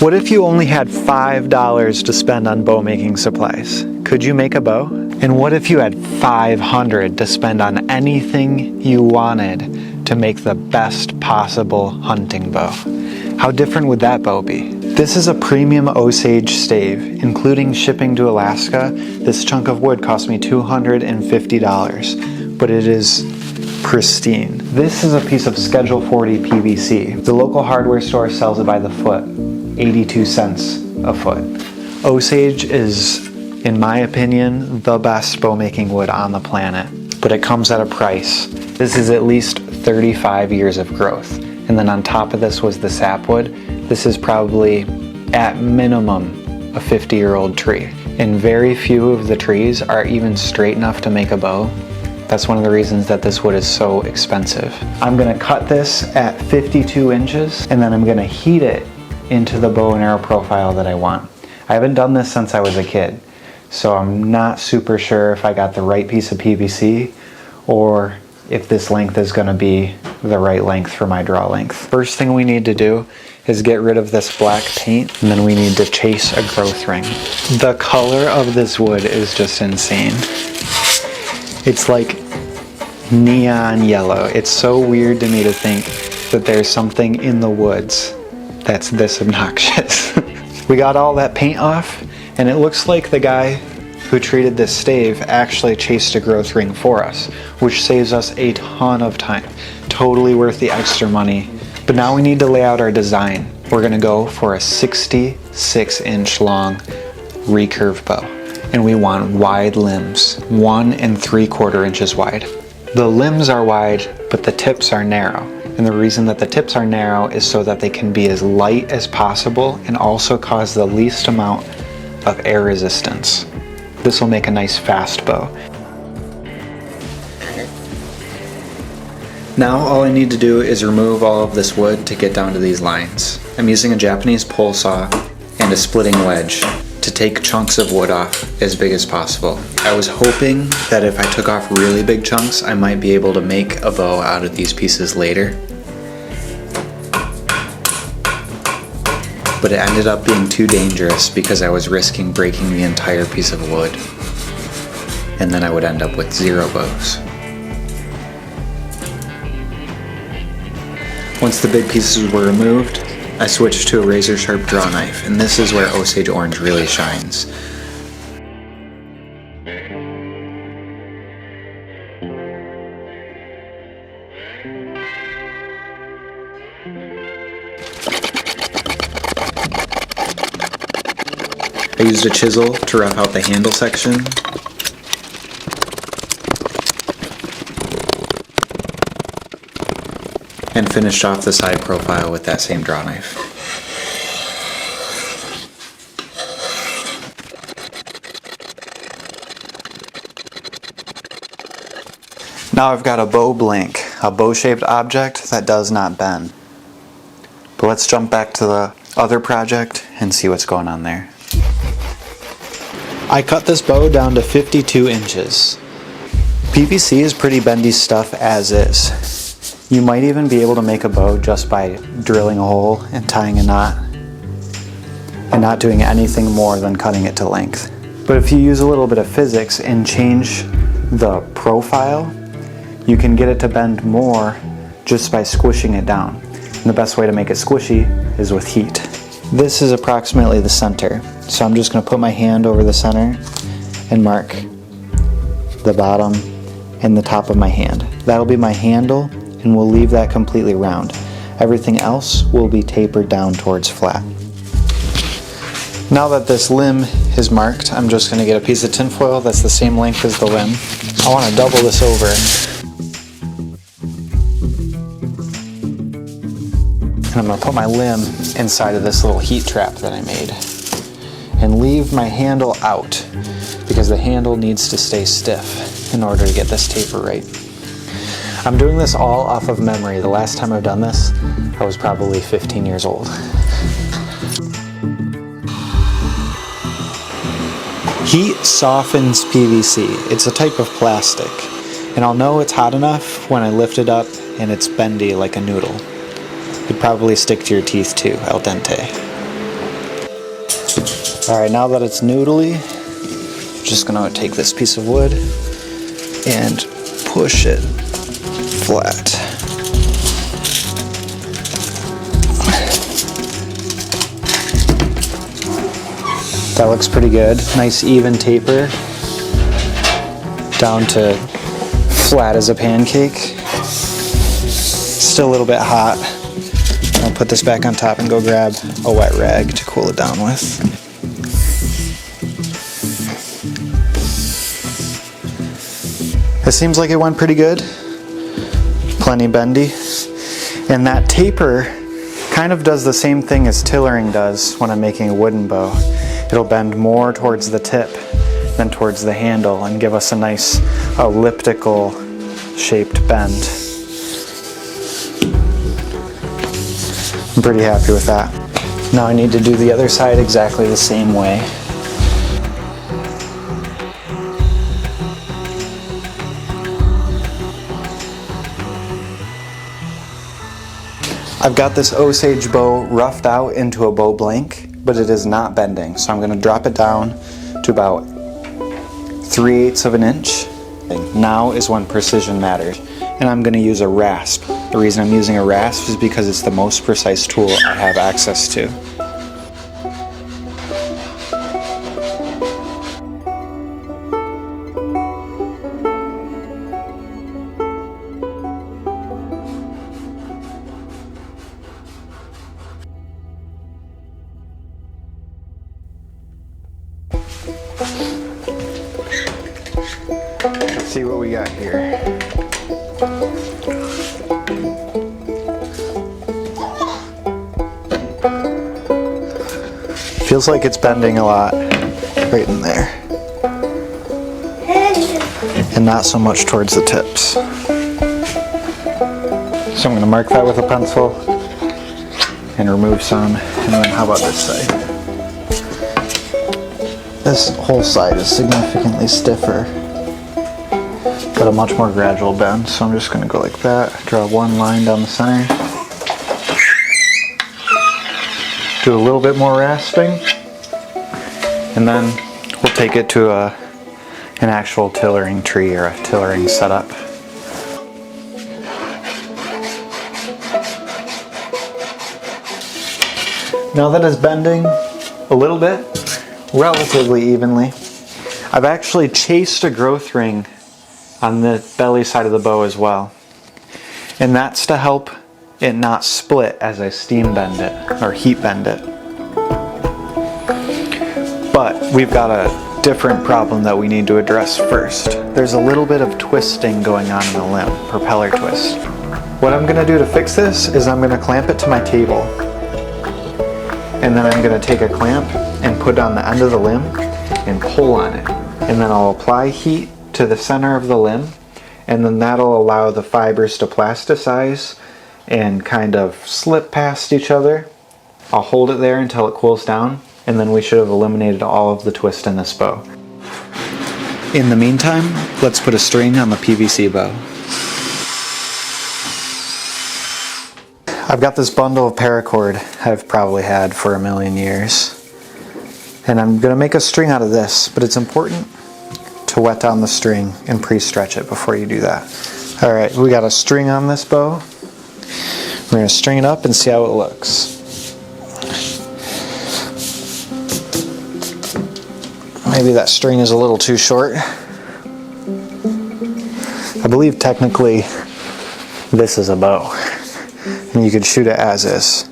What if you only had $5 to spend on bow making supplies? Could you make a bow? And what if you had $500 to spend on anything you wanted to make the best possible hunting bow? How different would that bow be? This is a premium Osage stave, including shipping to Alaska. This chunk of wood cost me $250, but it is pristine. This is a piece of Schedule 40 PVC. The local hardware store sells it by the foot, 82 cents a foot. Osage is, in my opinion, the best bow making wood on the planet, but it comes at a price. This is at least 35 years of growth. And then on top of this was the sapwood. This is probably, at minimum, a 50-year-old tree. And very few of the trees are even straight enough to make a bow. That's one of the reasons that this wood is so expensive. I'm gonna cut this at 52 inches, and then I'm gonna heat it into the bow and arrow profile that I want. I haven't done this since I was a kid, so I'm not super sure if I got the right piece of PVC or if this length is gonna be the right length for my draw length. First thing we need to do is get rid of this black paint, and then we need to chase a growth ring. The color of this wood is just insane. It's like neon yellow. It's so weird to me to think that there's something in the woods that's this obnoxious. We got all that paint off, and it looks like the guy who treated this stave actually chased a growth ring for us, which saves us a ton of time. Totally worth the extra money. But now we need to lay out our design. We're gonna go for a 66-inch long recurve bow. And we want wide limbs, 1 3/4 inches wide. The limbs are wide, but the tips are narrow. And the reason that the tips are narrow is so that they can be as light as possible and also cause the least amount of air resistance. This will make a nice fast bow. Now all I need to do is remove all of this wood to get down to these lines. I'm using a Japanese pole saw and a splitting wedge to take chunks of wood off as big as possible. I was hoping that if I took off really big chunks, I might be able to make a bow out of these pieces later. But it ended up being too dangerous because I was risking breaking the entire piece of wood. And then I would end up with 0 bows. Once the big pieces were removed, I switched to a razor sharp draw knife, and this is where Osage Orange really shines. I used a chisel to rough out the handle section. And finished off the side profile with that same draw knife. Now I've got a bow blank, a bow-shaped object that does not bend. But let's jump back to the other project and see what's going on there. I cut this bow down to 52 inches. PVC is pretty bendy stuff as is. You might even be able to make a bow just by drilling a hole and tying a knot and not doing anything more than cutting it to length. But if you use a little bit of physics and change the profile, you can get it to bend more just by squishing it down. And the best way to make it squishy is with heat. This is approximately the center. So I'm just going to put my hand over the center and mark the bottom and the top of my hand. That'll be my handle, and we'll leave that completely round. Everything else will be tapered down towards flat. Now that this limb is marked, I'm just going to get a piece of tinfoil that's the same length as the limb. I want to double this over. And I'm going to put my limb inside of this little heat trap that I made. And leave my handle out, because the handle needs to stay stiff in order to get this taper right. I'm doing this all off of memory. The last time I've done this, I was probably 15 years old. Heat softens PVC. It's a type of plastic. And I'll know it's hot enough when I lift it up and it's bendy like a noodle. It'd probably stick to your teeth too, al dente. All right, now that it's noodly, I'm just gonna take this piece of wood and push it flat. That looks pretty good. Nice even taper down to flat as a pancake. Still a little bit hot. I'll put this back on top and go grab a wet rag to cool it down with. It seems like it went pretty good. Plenty bendy. And that taper kind of does the same thing as tillering does when I'm making a wooden bow. It'll bend more towards the tip than towards the handle and give us a nice elliptical shaped bend. I'm pretty happy with that. Now I need to do the other side exactly the same way. I've got this Osage bow roughed out into a bow blank, but it is not bending. So I'm going to drop it down to about 3/8 of an inch. Now is when precision matters. And I'm going to use a rasp. The reason I'm using a rasp is because it's the most precise tool I have access to. Let's see what we got here. Feels like it's bending a lot right in there. And not so much towards the tips. So I'm going to mark that with a pencil and remove some. And then how about this side? This whole side is significantly stiffer, but a much more gradual bend. So I'm just going to go like that, draw one line down the center. Do a little bit more rasping, and then we'll take it to an actual tillering tree or a tillering setup. Now that it's bending a little bit, relatively evenly, I've actually chased a growth ring on the belly side of the bow as well, and that's to help it not split as I steam bend it or heat bend it. But we've got a different problem that we need to address first. There's a little bit of twisting going on in the limb, propeller twist. What I'm going to do to fix this is I'm going to clamp it to my table, and then I'm going to take a clamp and put it on the end of the limb and pull on it, and then I'll apply heat to the center of the limb, and then that'll allow the fibers to plasticize and kind of slip past each other. I'll hold it there until it cools down, and then we should have eliminated all of the twist in this bow. In the meantime, let's put a string on the PVC bow. I've got this bundle of paracord I've probably had for a million years, and I'm going to make a string out of this, but it's important to wet down the string and pre-stretch it before you do that. Alright, we got a string on this bow. We're going to string it up and see how it looks. Maybe that string is a little too short. I believe technically this is a bow, and you could shoot it as is.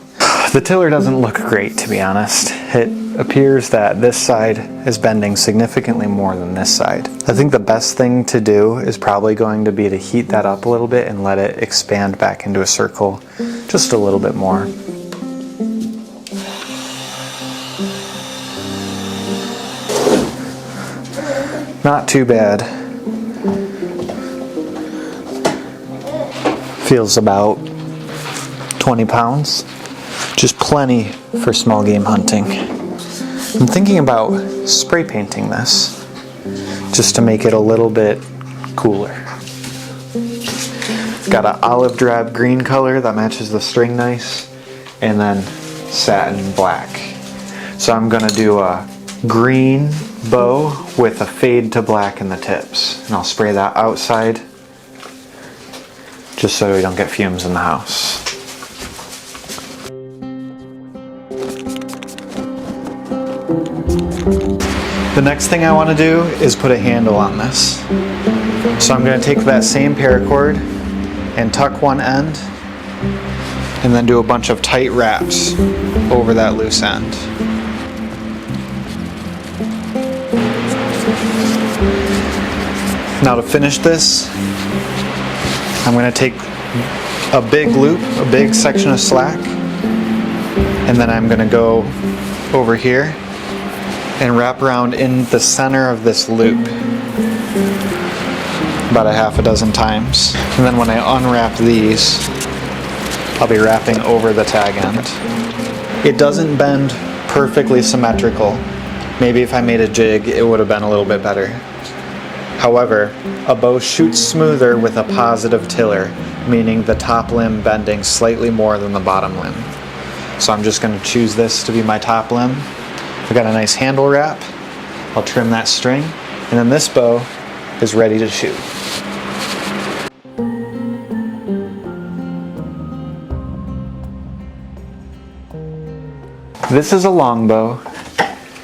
The tiller doesn't look great, to be honest. It appears that this side is bending significantly more than this side. I think the best thing to do is probably going to be to heat that up a little bit and let it expand back into a circle just a little bit more. Not too bad. Feels about 20 pounds. Just plenty for small game hunting. I'm thinking about spray painting this just to make it a little bit cooler. Got an olive drab green color that matches the string nice, and then satin black. So I'm gonna do a green bow with a fade to black in the tips. And I'll spray that outside just so we don't get fumes in the house. The next thing I want to do is put a handle on this. So I'm going to take that same paracord and tuck one end and then do a bunch of tight wraps over that loose end. Now to finish this, I'm going to take a big loop, a big section of slack, and then I'm going to go over here and wrap around in the center of this loop about a half a dozen times. And then when I unwrap these, I'll be wrapping over the tag end. It doesn't bend perfectly symmetrical. Maybe if I made a jig, it would have been a little bit better. However, a bow shoots smoother with a positive tiller, meaning the top limb bending slightly more than the bottom limb. So I'm just going to choose this to be my top limb. I've got a nice handle wrap. I'll trim that string, and then this bow is ready to shoot. This is a long bow,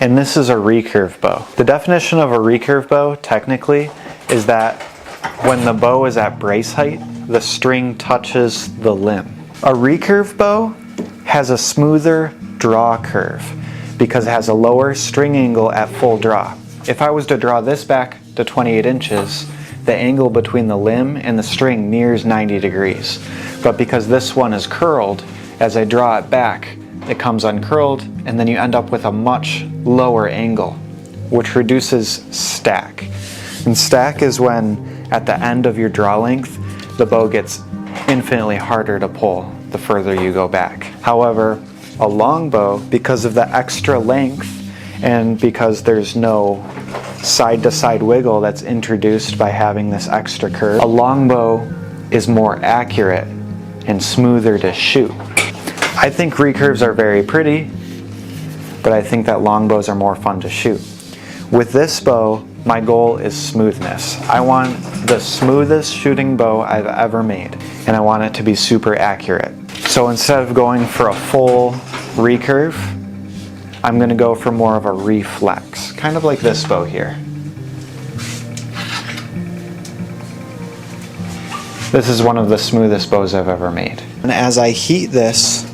and this is a recurve bow. The definition of a recurve bow, technically, is that when the bow is at brace height, the string touches the limb. A recurve bow has a smoother draw curve because it has a lower string angle at full draw. If I was to draw this back to 28 inches, the angle between the limb and the string nears 90 degrees. But because this one is curled, as I draw it back, it comes uncurled, and then you end up with a much lower angle, which reduces stack. And stack is when, at the end of your draw length, the bow gets infinitely harder to pull the further you go back. However, a long bow, because of the extra length and because there's no side-to-side wiggle that's introduced by having this extra curve, a long bow is more accurate and smoother to shoot. I think recurves are very pretty, but I think that long bows are more fun to shoot. With this bow, my goal is smoothness. I want the smoothest shooting bow I've ever made, and I want it to be super accurate. So instead of going for a full recurve, I'm going to go for more of a reflex, kind of like this bow here. This is one of the smoothest bows I've ever made. And as I heat this,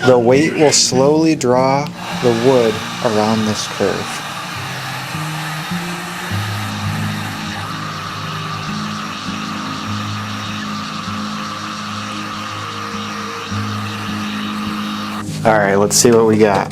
the weight will slowly draw the wood around this curve. All right, let's see what we got.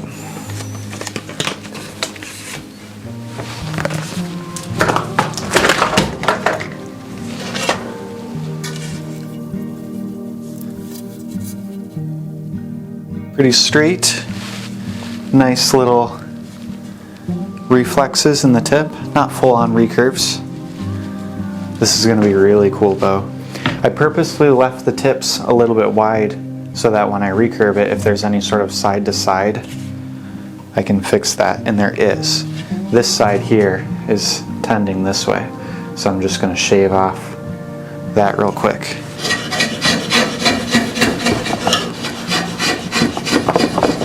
Pretty straight, nice little reflexes in the tip, not full on recurves. This is going to be a really cool bow. I purposely left the tips a little bit wide so that when I recurve it, if there's any sort of side to side, I can fix that, and there is. This side here is tending this way, so I'm just going to shave off that real quick.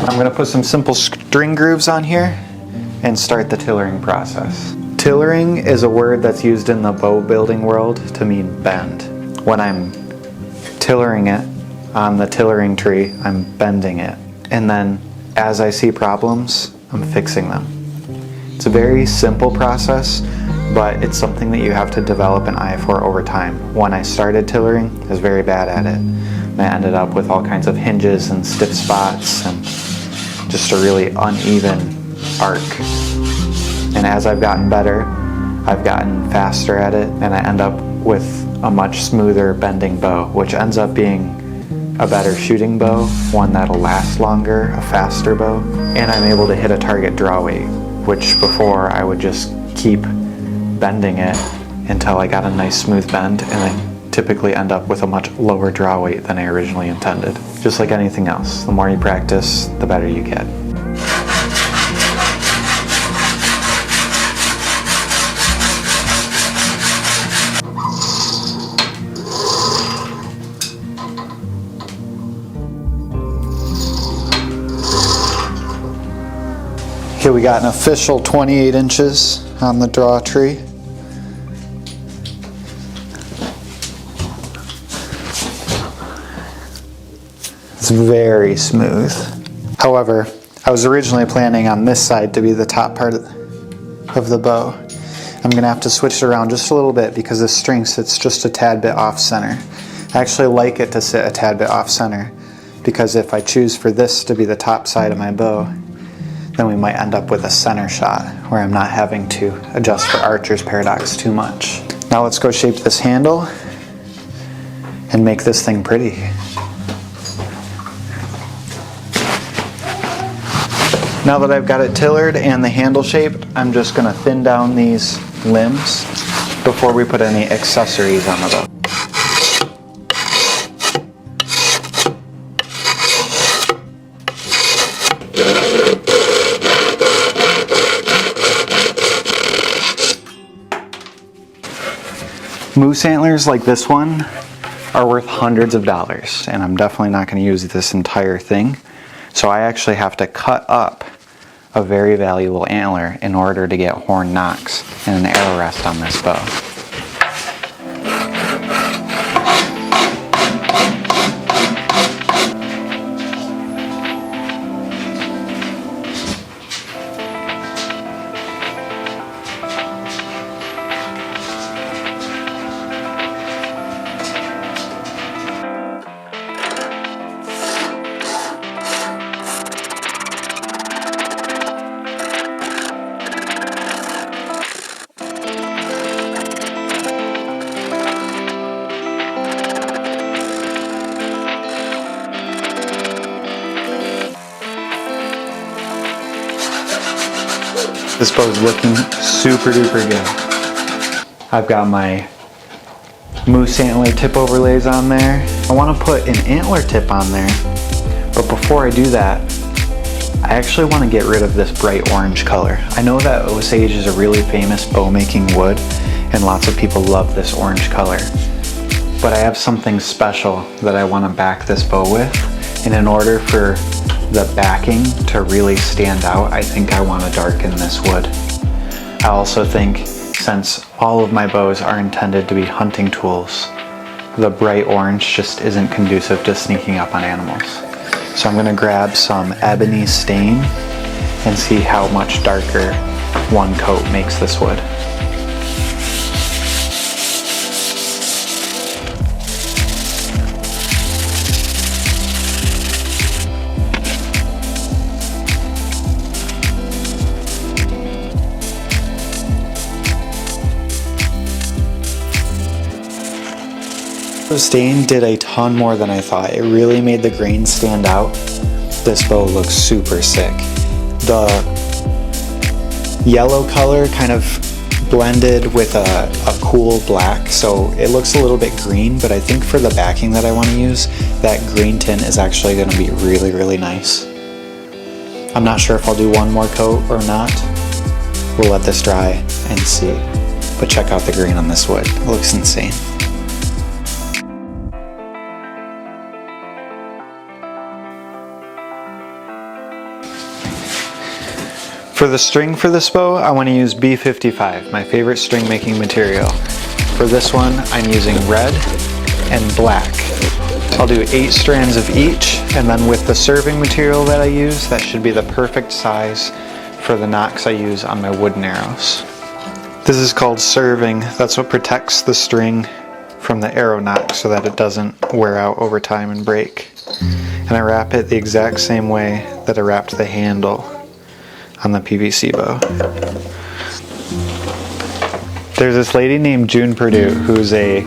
I'm going to put some simple string grooves on here and start the tillering process. Tillering is a word that's used in the bow building world to mean bend. When I'm tillering it on the tillering tree, I'm bending it. And then as I see problems, I'm fixing them. It's a very simple process, but it's something that you have to develop an eye for over time. When I started tillering, I was very bad at it. I ended up with all kinds of hinges and stiff spots and just a really uneven arc. And as I've gotten better, I've gotten faster at it, and I end up with a much smoother bending bow, which ends up being a better shooting bow, one that'll last longer, a faster bow, and I'm able to hit a target draw weight, which before I would just keep bending it until I got a nice smooth bend, and I typically end up with a much lower draw weight than I originally intended. Just like anything else, the more you practice, the better you get. Okay, we got an official 28 inches on the draw tree. It's very smooth. However, I was originally planning on this side to be the top part of the bow. I'm gonna have to switch it around just a little bit because this string sits just a tad bit off center. I actually like it to sit a tad bit off center because if I choose for this to be the top side of my bow, then we might end up with a center shot where I'm not having to adjust for archer's paradox too much. Now let's go shape this handle and make this thing pretty. Now that I've got it tillered and the handle shaped, I'm just going to thin down these limbs before we put any accessories on the bow. Moose antlers like this one are worth hundreds of dollars, and I'm definitely not going to use this entire thing. So I actually have to cut up a very valuable antler in order to get horn nocks and an arrow rest on this bow. This bow's looking super duper good. I've got my moose antler tip overlays on there. I want to put an antler tip on there, but before I do that, I actually want to get rid of this bright orange color. I know that Osage is a really famous bow making wood and lots of people love this orange color, but I have something special that I want to back this bow with, and in order for the backing to really stand out, I think I want to darken this wood. I also think, since all of my bows are intended to be hunting tools, the bright orange just isn't conducive to sneaking up on animals. So I'm going to grab some ebony stain and see how much darker one coat makes this wood. The stain did a ton more than I thought. It really made the grain stand out. This bow looks super sick. The yellow color kind of blended with a cool black, so it looks a little bit green, but I think for the backing that I want to use, that green tint is actually going to be really, really nice. I'm not sure if I'll do one more coat or not. We'll let this dry and see. But check out the green on this wood. It looks insane. For the string for this bow, I want to use B55, my favorite string making material. For this one, I'm using red and black. I'll do 8 strands of each, and then with the serving material that I use, that should be the perfect size for the nocks I use on my wooden arrows. This is called serving. That's what protects the string from the arrow nock so that it doesn't wear out over time and break. And I wrap it the exact same way that I wrapped the handle on the PVC bow. There's this lady named June Purdue who's a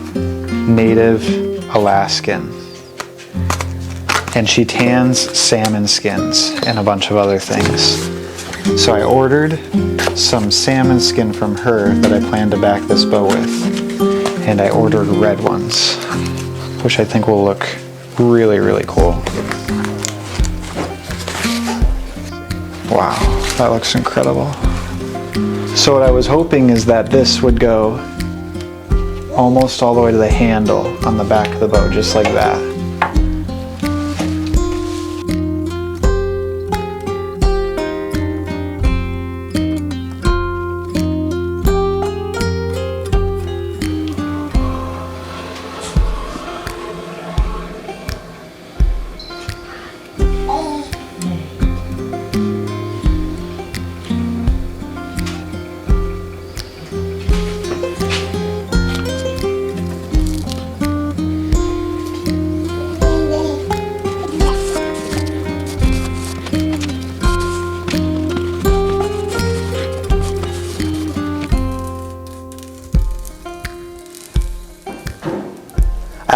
native Alaskan, and she tans salmon skins and a bunch of other things. So I ordered some salmon skin from her that I plan to back this bow with, and I ordered red ones, which I think will look really, really cool. Wow, that looks incredible. So what I was hoping is that this would go almost all the way to the handle on the back of the bow, just like that.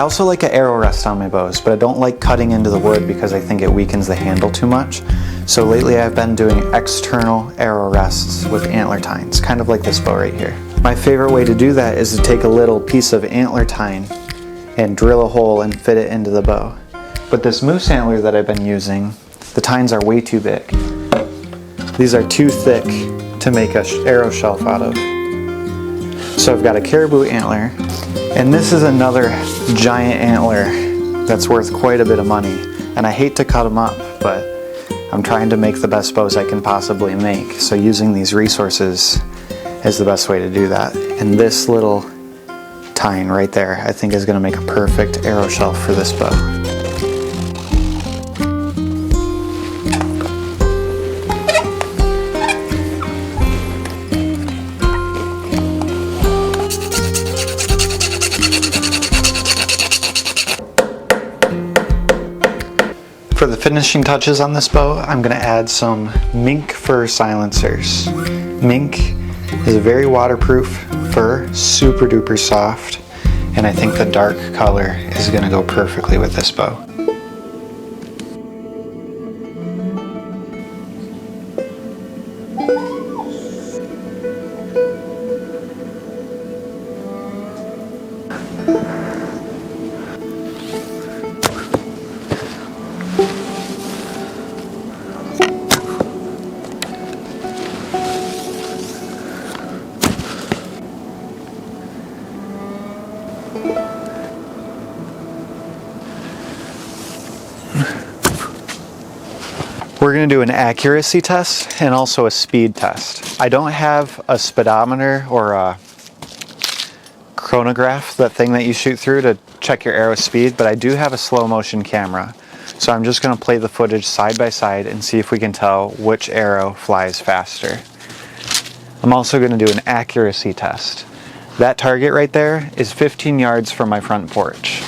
also like an arrow rest on my bows, but I don't like cutting into the wood because I think it weakens the handle too much. So lately I've been doing external arrow rests with antler tines, kind of like this bow right here. My favorite way to do that is to take a little piece of antler tine and drill a hole and fit it into the bow. But this moose antler that I've been using, the tines are way too big. These are too thick to make an arrow shelf out of. So I've got a caribou antler, and this is another giant antler that's worth quite a bit of money. And I hate to cut them up, but I'm trying to make the best bows I can possibly make. So using these resources is the best way to do that. And this little tine right there, I think is going to make a perfect arrow shelf for this bow. For the finishing touches on this bow, I'm going to add some mink fur silencers. Mink is a very waterproof fur, super duper soft, and I think the dark color is going to go perfectly with this bow. We're going to do an accuracy test and also a speed test. I don't have a speedometer or a chronograph, that thing that you shoot through to check your arrow speed, but I do have a slow motion camera. So I'm just going to play the footage side by side and see if we can tell which arrow flies faster. I'm also going to do an accuracy test. That target right there is 15 yards from my front porch.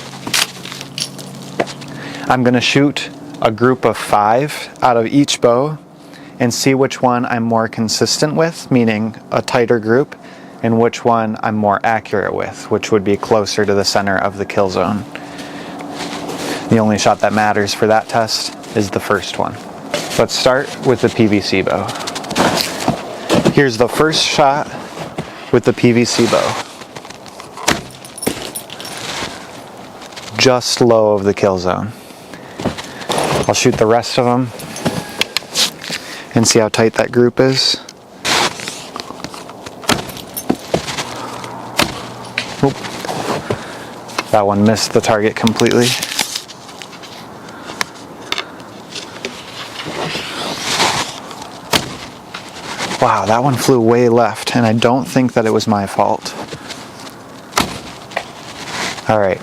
I'm going to shoot a group of 5 out of each bow and see which one I'm more consistent with, meaning a tighter group, and which one I'm more accurate with, which would be closer to the center of the kill zone. The only shot that matters for that test is the first one. Let's start with the PVC bow. Here's the first shot with the PVC bow. Just low of the kill zone. I'll shoot the rest of them and see how tight that group is. Oop. That one missed the target completely. Wow, that one flew way left, and I don't think that it was my fault. All right,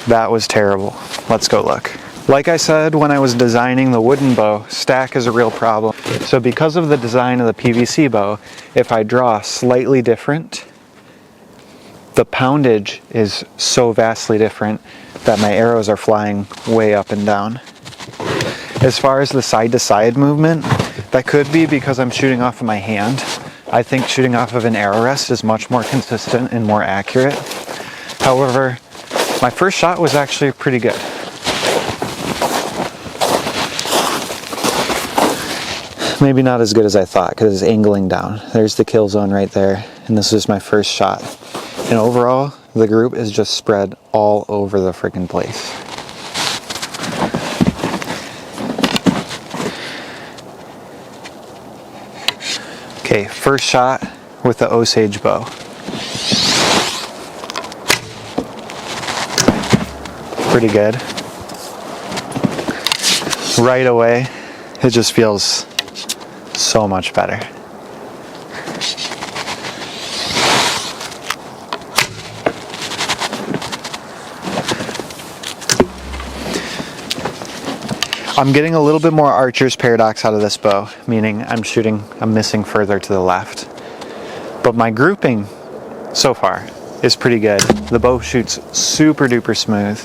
that was terrible. Let's go look. Like I said when I was designing the wooden bow, stack is a real problem. So because of the design of the PVC bow, if I draw slightly different, the poundage is so vastly different that my arrows are flying way up and down. As far as the side-to-side movement, that could be because I'm shooting off of my hand. I think shooting off of an arrow rest is much more consistent and more accurate. However, my first shot was actually pretty good. Maybe not as good as I thought because it's angling down. There's the kill zone right there, and this is my first shot. And overall, the group is just spread all over the freaking place. Okay, first shot with the Osage Bow. Pretty good. Right away, it just feels so much better. I'm getting a little bit more archer's paradox out of this bow, meaning I'm missing further to the left. But my grouping so far is pretty good. The bow shoots super duper smooth.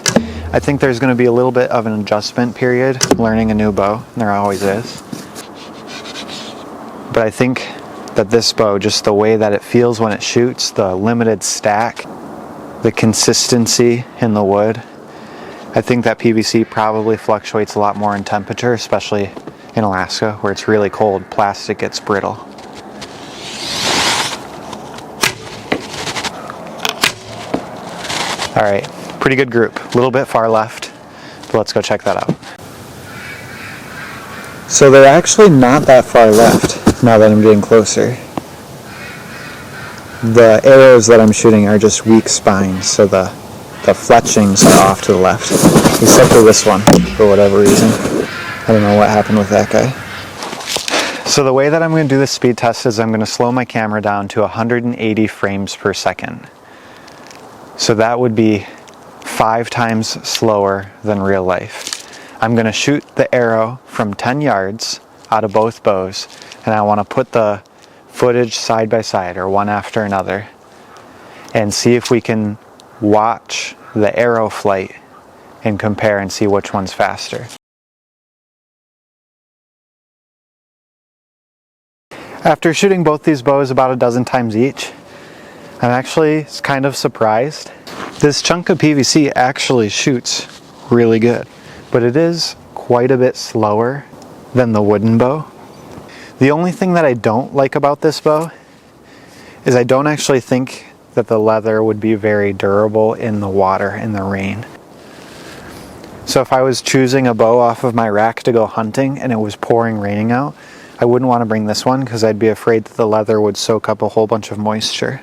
I think there's going to be a little bit of an adjustment period learning a new bow. There always is. But I think that this bow, just the way that it feels when it shoots, the limited stack, the consistency in the wood, I think that PVC probably fluctuates a lot more in temperature, especially in Alaska where it's really cold. Plastic gets brittle. All right, pretty good group. A little bit far left, but let's go check that out. So they're actually not that far left now that I'm getting closer. The arrows that I'm shooting are just weak spines, so the fletchings are off to the left, except for this one, for whatever reason. I don't know what happened with that guy. So the way that I'm going to do this speed test is I'm going to slow my camera down to 180 frames per second. So that would be 5 times slower than real life. I'm going to shoot the arrow from 10 yards out of both bows, and I want to put the footage side by side, or one after another, and see if we can watch the arrow flight and compare and see which one's faster. After shooting both these bows about a dozen times each, I'm actually kind of surprised. This chunk of PVC actually shoots really good, but it is quite a bit slower than the wooden bow. The only thing that I don't like about this bow is I don't actually think that the leather would be very durable in the water, in the rain. So if I was choosing a bow off of my rack to go hunting and it was pouring raining out, I wouldn't want to bring this one because I'd be afraid that the leather would soak up a whole bunch of moisture.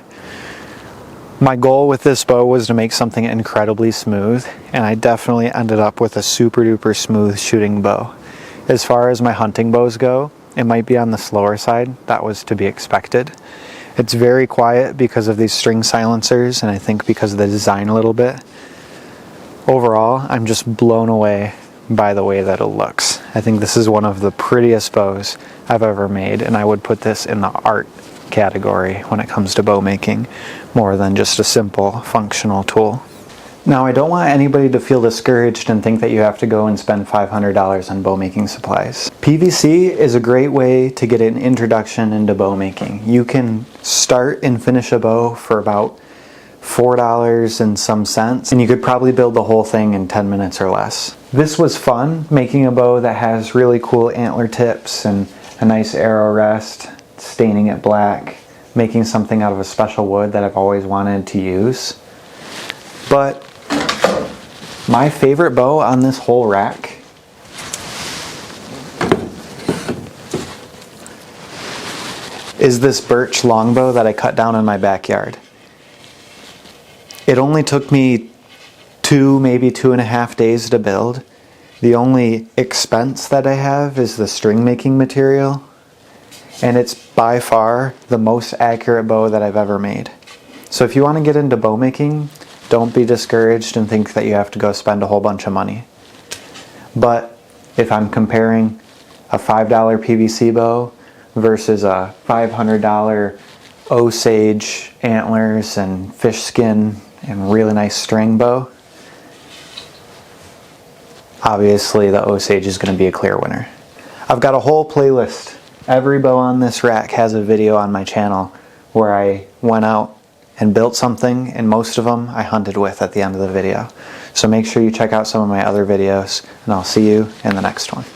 My goal with this bow was to make something incredibly smooth, and I definitely ended up with a super duper smooth shooting bow. As far as my hunting bows go, it might be on the slower side. That was to be expected. It's very quiet because of these string silencers, and I think because of the design a little bit. Overall, I'm just blown away by the way that it looks. I think this is one of the prettiest bows I've ever made, and I would put this in the art category when it comes to bow making, more than just a simple functional tool. Now, I don't want anybody to feel discouraged and think that you have to go and spend $500 on bow making supplies. PVC is a great way to get an introduction into bow making. You can start and finish a bow for about $4 and some cents, and you could probably build the whole thing in 10 minutes or less. This was fun, making a bow that has really cool antler tips and a nice arrow rest, staining it black, making something out of a special wood that I've always wanted to use. But my favorite bow on this whole rack is this birch longbow that I cut down in my backyard. It only took me 2, maybe 2.5 days to build. The only expense that I have is the string making material, and it's by far the most accurate bow that I've ever made. So if you want to get into bow making, don't be discouraged and think that you have to go spend a whole bunch of money. But if I'm comparing a $5 PVC bow versus a $500 Osage antlers and fish skin and really nice string bow, obviously the Osage is going to be a clear winner. I've got a whole playlist. Every bow on this rack has a video on my channel where I went out and built something, and most of them I hunted with at the end of the video. So make sure you check out some of my other videos, and I'll see you in the next one.